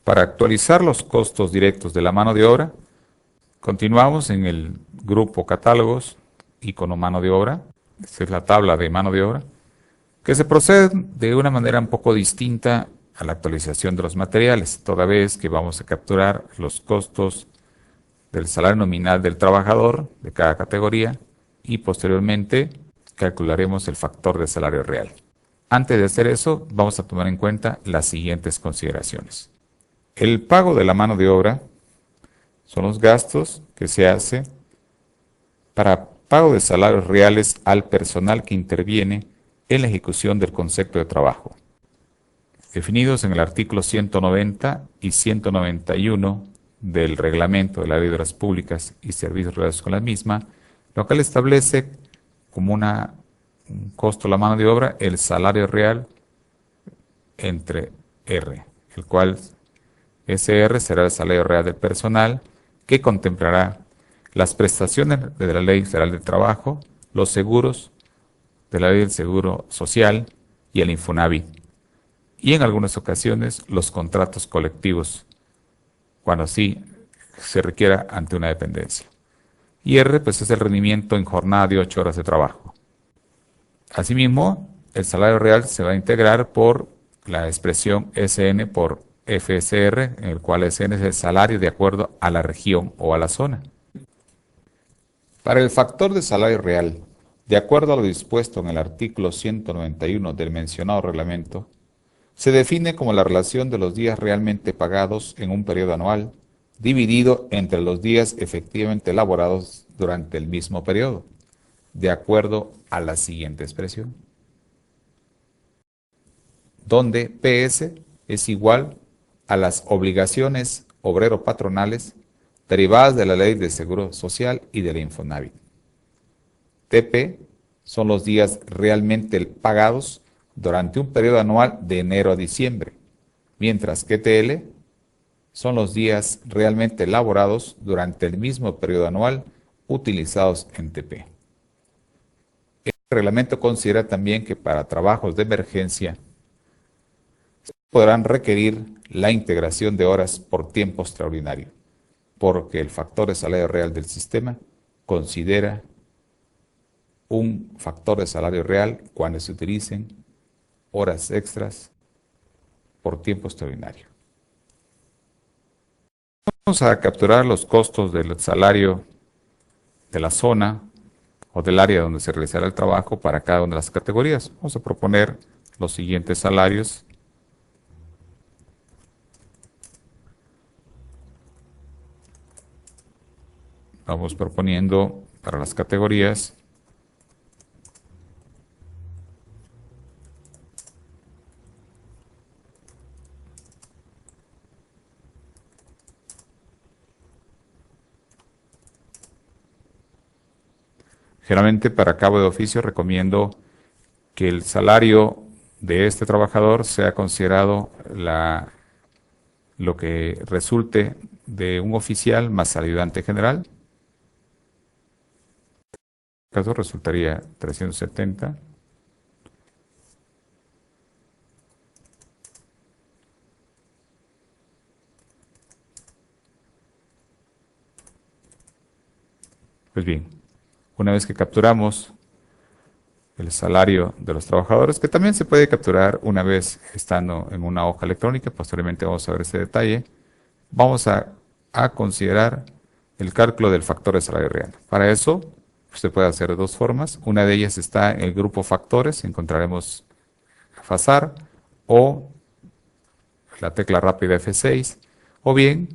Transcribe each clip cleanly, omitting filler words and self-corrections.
Para actualizar los costos directos de la mano de obra, continuamos en el grupo catálogos, icono mano de obra. Esta es la tabla de mano de obra, que se procede de una manera un poco distinta a la actualización de los materiales, toda vez que vamos a capturar los costos del salario nominal del trabajador de cada categoría y posteriormente calcularemos el factor de salario real. Antes de hacer eso, vamos a tomar en cuenta las siguientes consideraciones. El pago de la mano de obra son los gastos que se hace para pago de salarios reales al personal que interviene en la ejecución del concepto de trabajo, definidos en el artículo 190 y 191 del reglamento de la Ley de Obras Públicas y Servicios Relacionados con la misma, lo cual establece como un costo de la mano de obra el salario real entre R, el cual SR será el salario real del personal, que contemplará las prestaciones de la Ley Federal del Trabajo, los seguros de la Ley del Seguro Social y el Infonavit, y en algunas ocasiones los contratos colectivos, cuando así se requiera ante una dependencia. Y R, pues, es el rendimiento en jornada de 8 horas de trabajo. Asimismo, el salario real se va a integrar por la expresión SN por FSR, en el cual SN es el salario de acuerdo a la región o a la zona. Para el factor de salario real, de acuerdo a lo dispuesto en el artículo 191 del mencionado reglamento, se define como la relación de los días realmente pagados en un periodo anual, dividido entre los días efectivamente elaborados durante el mismo periodo, de acuerdo a la siguiente expresión, donde PS es igual a las obligaciones obrero-patronales derivadas de la Ley de Seguro Social y de la Infonavit. TP son los días realmente pagados durante un periodo anual de enero a diciembre, mientras que TL son los días realmente elaborados durante el mismo periodo anual utilizados en TP. El reglamento considera también que para trabajos de emergencia podrán requerir la integración de horas por tiempo extraordinario, porque el factor de salario real del sistema considera un factor de salario real cuando se utilicen horas extras por tiempo extraordinario. Vamos a capturar los costos del salario de la zona o del área donde se realizará el trabajo para cada una de las categorías. Vamos a proponer los siguientes salarios. Vamos proponiendo para las categorías generalmente para cabo de oficio recomiendo que el salario de este trabajador sea considerado lo que resulte de un oficial más ayudante general. En este caso resultaría 370. Pues bien, una vez que capturamos el salario de los trabajadores, que también se puede capturar una vez estando en una hoja electrónica, posteriormente vamos a ver ese detalle, vamos a considerar el cálculo del factor de salario real. Para eso, se puede hacer de dos formas. Una de ellas está en el grupo factores, encontraremos FASAR o la tecla rápida F6, o bien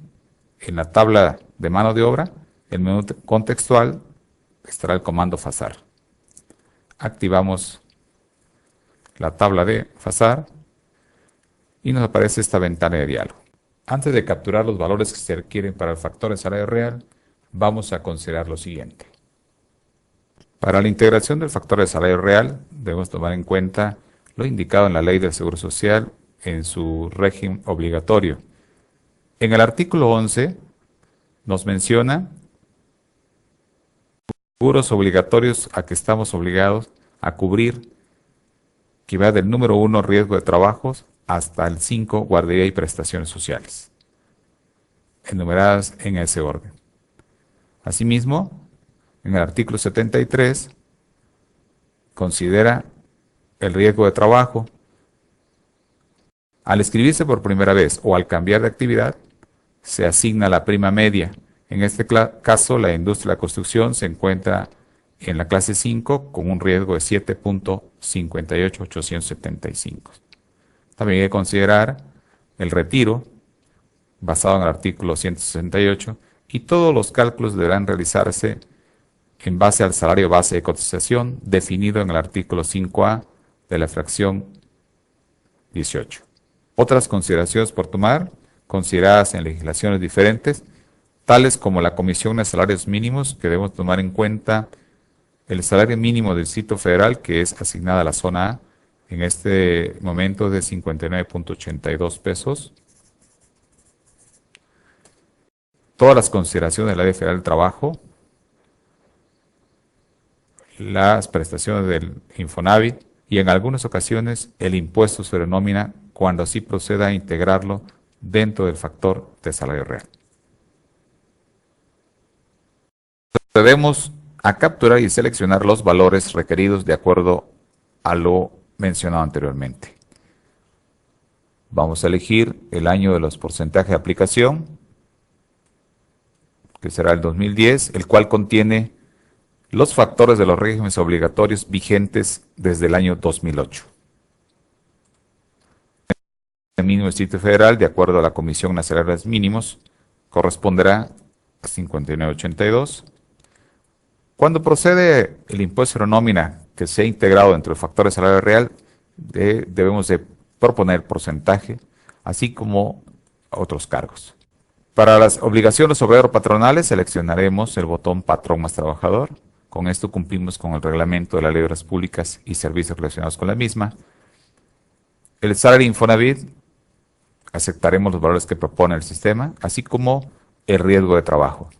en la tabla de mano de obra, el menú contextual, estará el comando FASAR. Activamos la tabla de FASAR y nos aparece esta ventana de diálogo. Antes de capturar los valores que se requieren para el factor de salario real, vamos a considerar lo siguiente. Para la integración del factor de salario real, debemos tomar en cuenta lo indicado en la Ley del Seguro Social en su régimen obligatorio. En el artículo 11 nos menciona seguros obligatorios a que estamos obligados a cubrir, que va del número 1, riesgo de trabajos, hasta el 5, guardería y prestaciones sociales. enumeradas en ese orden. Asimismo, en el artículo 73, considera el riesgo de trabajo. Al inscribirse por primera vez o al cambiar de actividad, se asigna la prima media. En este caso, la industria de la construcción se encuentra en la clase 5 con un riesgo de 7.58875. También hay que considerar el retiro, basado en el artículo 168, y todos los cálculos deberán realizarse en base al salario base de cotización definido en el artículo 5A de la fracción 18. Otras consideraciones por tomar, consideradas en legislaciones diferentes, tales como la Comisión de Salarios Mínimos, que debemos tomar en cuenta el salario mínimo del Distrito Federal, que es asignada a la zona A, en este momento de 59.82 pesos. Todas las consideraciones de la Ley Federal del Trabajo, las prestaciones del Infonavit y en algunas ocasiones el impuesto sobre nómina cuando así proceda a integrarlo dentro del factor de salario real. Procedemos a capturar y seleccionar los valores requeridos de acuerdo a lo mencionado anteriormente. Vamos a elegir el año de los porcentajes de aplicación, que será el 2010, el cual contiene los factores de los regímenes obligatorios vigentes desde el año 2008. El mínimo del Distrito Federal, de acuerdo a la Comisión Nacional de Salarios Mínimos, corresponderá a 59.82. Cuando procede el impuesto sobre nómina que sea integrado dentro del factor de salario real, debemos de proponer porcentaje, así como otros cargos. Para las obligaciones obrero-patronales seleccionaremos el botón patrón más trabajador. Con esto cumplimos con el reglamento de la Ley de Obras Públicas y servicios relacionados con la misma. El salario Infonavit, aceptaremos los valores que propone el sistema, así como el riesgo de trabajo.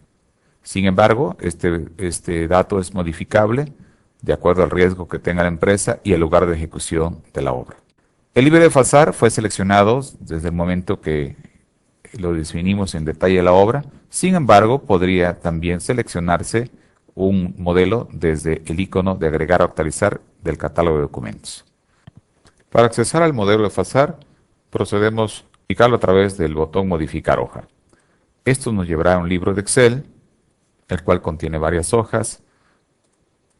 Sin embargo, este dato es modificable de acuerdo al riesgo que tenga la empresa y el lugar de ejecución de la obra. El libre de FASAR fue seleccionado desde el momento que lo definimos en detalle la obra. Sin embargo, podría también seleccionarse un modelo desde el icono de agregar o actualizar del catálogo de documentos. Para accesar al modelo de FASAR, procedemos a modificarlo a través del botón modificar hoja. Esto nos llevará a un libro de Excel, el cual contiene varias hojas.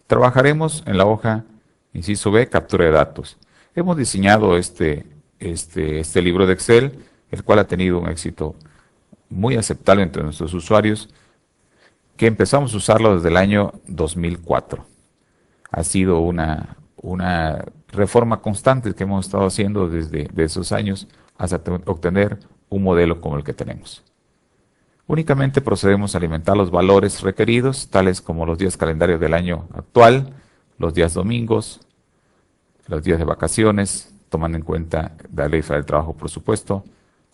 Trabajaremos en la hoja, inciso B, captura de datos. Hemos diseñado este libro de Excel, el cual ha tenido un éxito muy aceptable entre nuestros usuarios, que empezamos a usarlo desde el año 2004. Ha sido una reforma constante que hemos estado haciendo desde esos años hasta obtener un modelo como el que tenemos. Únicamente procedemos a alimentar los valores requeridos, tales como los días calendarios del año actual, los días domingos, los días de vacaciones, tomando en cuenta la Ley Federal del Trabajo, por supuesto,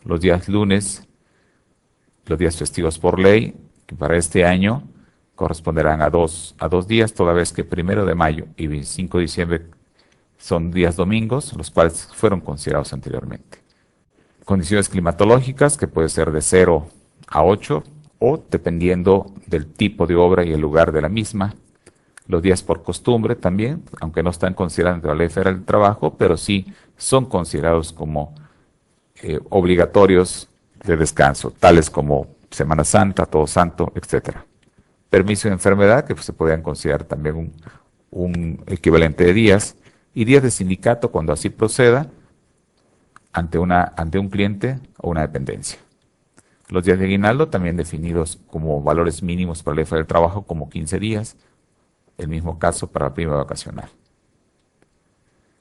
los días lunes, los días festivos por ley, que para este año corresponderán a dos días, toda vez que 1 de mayo y 25 de diciembre son días domingos, los cuales fueron considerados anteriormente. Condiciones climatológicas, que puede ser de 0 a 8, o dependiendo del tipo de obra y el lugar de la misma. Los días por costumbre también, aunque no están considerados en la Ley Federal del Trabajo, pero sí son considerados como obligatorios de descanso, tales como Semana Santa, Todo Santo, etc. Permiso de enfermedad, que se podrían considerar también un equivalente de días, y días de sindicato cuando así proceda ante un cliente o una dependencia. Los días de aguinaldo también definidos como valores mínimos para la Ley Federal del Trabajo como 15 días, el mismo caso para la prima vacacional.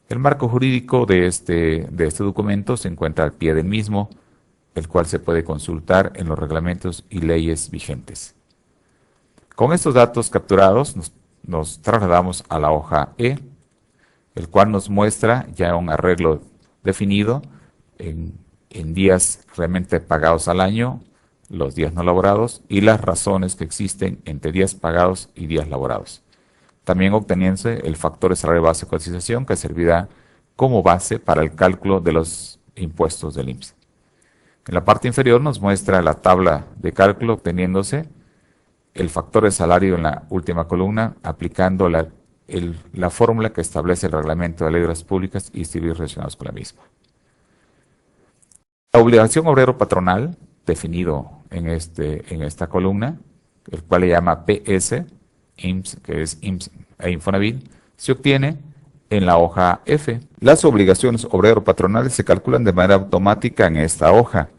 El marco jurídico de este documento se encuentra al pie del mismo, el cual se puede consultar en los reglamentos y leyes vigentes. Con estos datos capturados nos trasladamos a la hoja E, el cual nos muestra ya un arreglo definido en días realmente pagados al año, los días no laborados y las razones que existen entre días pagados y días laborados. También obteniéndose el factor de salario base de cotización, que servirá como base para el cálculo de los impuestos del IMSS. En la parte inferior nos muestra la tabla de cálculo obteniéndose el factor de salario en la última columna, aplicando la fórmula que establece el reglamento de la ley de obras públicas y servicios relacionados con la misma. La obligación obrero patronal, definido en esta columna, el cual le llama PS, IMSS, que es IMSS e Infonavit, se obtiene en la hoja F. Las obligaciones obrero patronales se calculan de manera automática en esta hoja,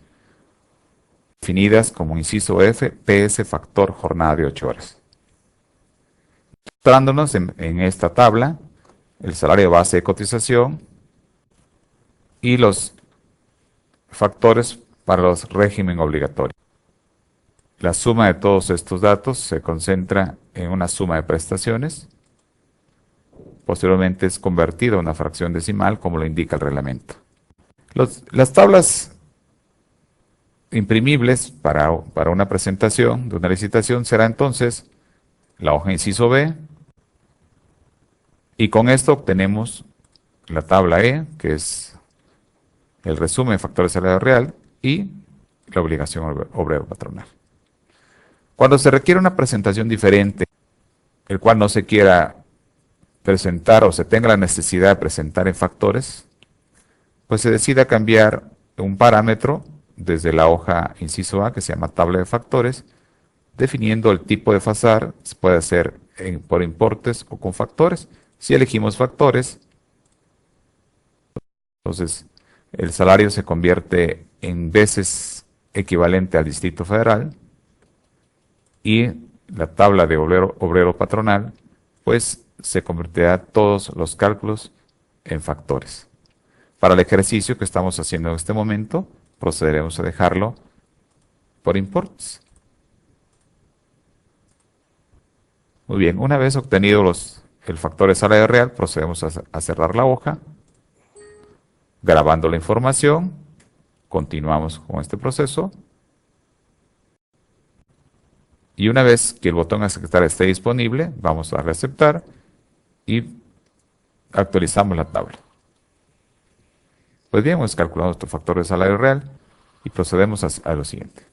definidas como inciso F, PS factor jornada de 8 horas. Mostrándonos en esta tabla el salario base de cotización y los factores para los régimen obligatorio. La suma de todos estos datos se concentra en una suma de prestaciones. Posteriormente es convertido a una fracción decimal como lo indica el reglamento. Las tablas imprimibles para una presentación de una licitación será entonces la hoja inciso B, y con esto obtenemos la tabla E, que es el resumen de factores de salario real, y la obligación obrero patronal. Cuando se requiere una presentación diferente, el cual no se quiera presentar o se tenga la necesidad de presentar en factores, pues se decida cambiar un parámetro desde la hoja inciso A, que se llama tabla de factores, definiendo el tipo de FASAR. Se puede hacer por importes o con factores. Si elegimos factores, entonces el salario se convierte en veces equivalente al Distrito Federal, y la tabla de obrero patronal, pues se convertirá todos los cálculos en factores. Para el ejercicio que estamos haciendo en este momento, procederemos a dejarlo por importes. Muy bien, una vez obtenido el factor de salario real, procedemos a cerrar la hoja, grabando la información. Continuamos con este proceso. Y una vez que el botón aceptar esté disponible, vamos a darle a aceptar y actualizamos la tabla. Pues bien, hemos calculado nuestro factor de salario real y procedemos a lo siguiente.